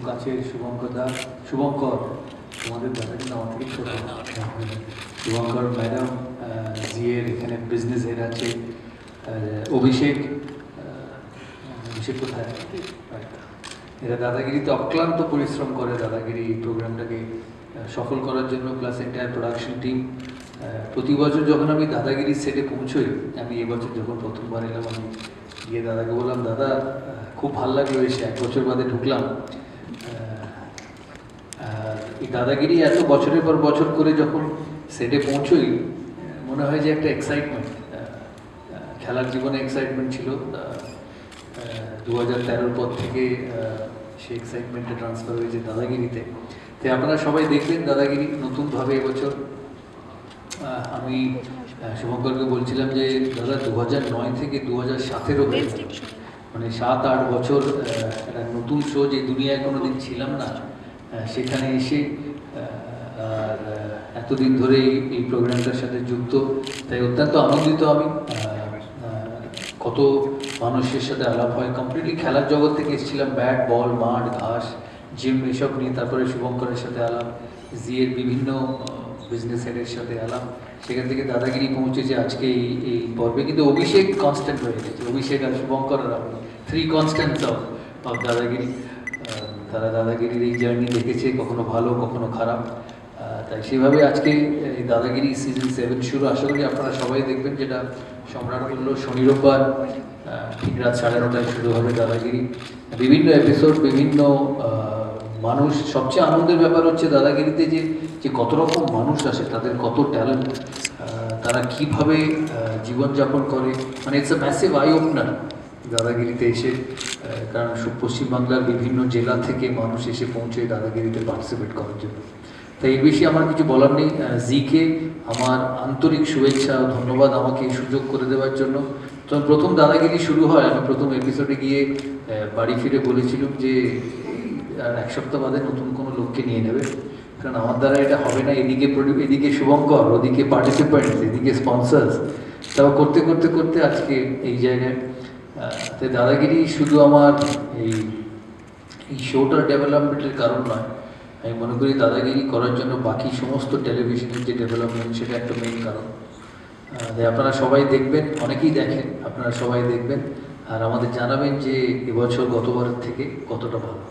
কাছের শুভঙ্কর তোমাদের দাদা কিন্তু আমার থেকে ছোট। শুভঙ্কর ম্যাডাম, জিএর এখানে বিজনেস হেড আছে অভিষেক কোথায়, এরা দাদাগিরিতে অক্লান্ত পরিশ্রম করে দাদাগিরি প্রোগ্রামটাকে সফল করার জন্য, প্লাস এন্টায়ার প্রোডাকশন টিম। প্রতি বছর যখন আমি দাদাগিরি সেটে পৌঁছই, আমি এবছর যখন প্রথমবার এলাম, আমি গিয়ে দাদাকে বললাম, দাদা খুব ভালো লাগলো এসে, 1 বছর বাদে ঢুকলাম। এই দাদাগিরি এত বছরের পর বছর করে যখন সেটে পৌঁছই, মনে হয় যে একটা এক্সাইটমেন্ট, খেলার জীবনে এক্সাইটমেন্ট ছিল। 2013-র পর থেকে সেই এক্সাইটমেন্টে ট্রান্সফার হয়েছে দাদাগিরিতে। তো আপনারা সবাই দেখবেন দাদাগিরি নতুনভাবে এবছর। আমি শুভঙ্করকে বলছিলাম যে দাদা 2009 থেকে 2017 মানে 7-8 বছর একটা নতুন শো, যে দুনিয়ায় কোনোদিন ছিলাম না, সেখানে এসে আর এতদিন ধরে এই প্রোগ্রামটার সাথে যুক্ত, তাই অত্যন্ত আনন্দিত আমি। কত মানুষের সাথে আলাপ হয়, কমপ্লিটলি খেলার জগৎ থেকে এসেছিলাম, ব্যাট বল মাঠ ঘাস জিম এসব নিয়ে, তারপরে শুভঙ্করের সাথে আলাপ, জিএর বিভিন্ন বিজনেস হেডের সাথে আলাপ, সেখান থেকে দাদাগিরি পৌঁছেছে আজকে এই পর্বে। কিন্তু অভিষেক কনস্ট্যান্ট হয়ে গেছে, অভিষেক আর শুভঙ্কর আর আমি 3 কনস্ট্যান্টস অফ দাদাগিরি। তারা দাদাগিরির এই জার্নি দেখেছে, কখনো ভালো কখনো খারাপ, তাই সেভাবে আজকে এই দাদাগিরি সিজন 7 শুরু। আশা করি আপনারা সবাই দেখবেন, যেটা সম্রাট বলল, শনি রোববার ঠিক রাত 9:30টায় শুরু হবে দাদাগিরি। বিভিন্ন এপিসোড, বিভিন্ন মানুষ। সবচেয়ে আনন্দের ব্যাপার হচ্ছে দাদাগিরিতে যে কত রকম মানুষ আসে, তাদের কত ট্যালেন্ট, তারা কিভাবে জীবনযাপন করে, মানে it's a massive eye opener দাদাগিরিতে এসে। কারণ পশ্চিমবাংলার বিভিন্ন জেলা থেকে মানুষ এসে পৌঁছে দাদাগিরিতে পার্টিসিপেট করার জন্য। তাই এর বেশি আমার কিছু বলার নেই। জিকে আমার আন্তরিক শুভেচ্ছা ও ধন্যবাদ আমাকে এই সুযোগ করে দেওয়ার জন্য। যখন প্রথম দাদাগিরি শুরু হয়, আমি প্রথম এপিসোডে গিয়ে বাড়ি ফিরে বলেছিলাম যে আর 1 সপ্তাহ বাদে নতুন কোনো লোককে নিয়ে নেবে, কারণ আমার দ্বারা এটা হবে না। এদিকে শুভঙ্কর, ওদিকে পার্টিসিপেন্টস, এদিকে স্পন্সার্স, তারপর করতে করতে করতে আজকে এই জায়গায়। তাই দাদাগিরি শুধু আমার এই শোটার ডেভেলপমেন্টের কারণ নয়, আমি মনে করি দাদাগিরি করার জন্য বাকি সমস্ত টেলিভিশনের যে ডেভেলপমেন্ট, সেটা একটা মেইন কারণ। তাই আপনারা সবাই দেখবেন, অনেকেই দেখেন, আপনারা সবাই দেখবেন আর আমাদের জানাবেন যে এবছর গতবারের থেকে কতটা ভালো।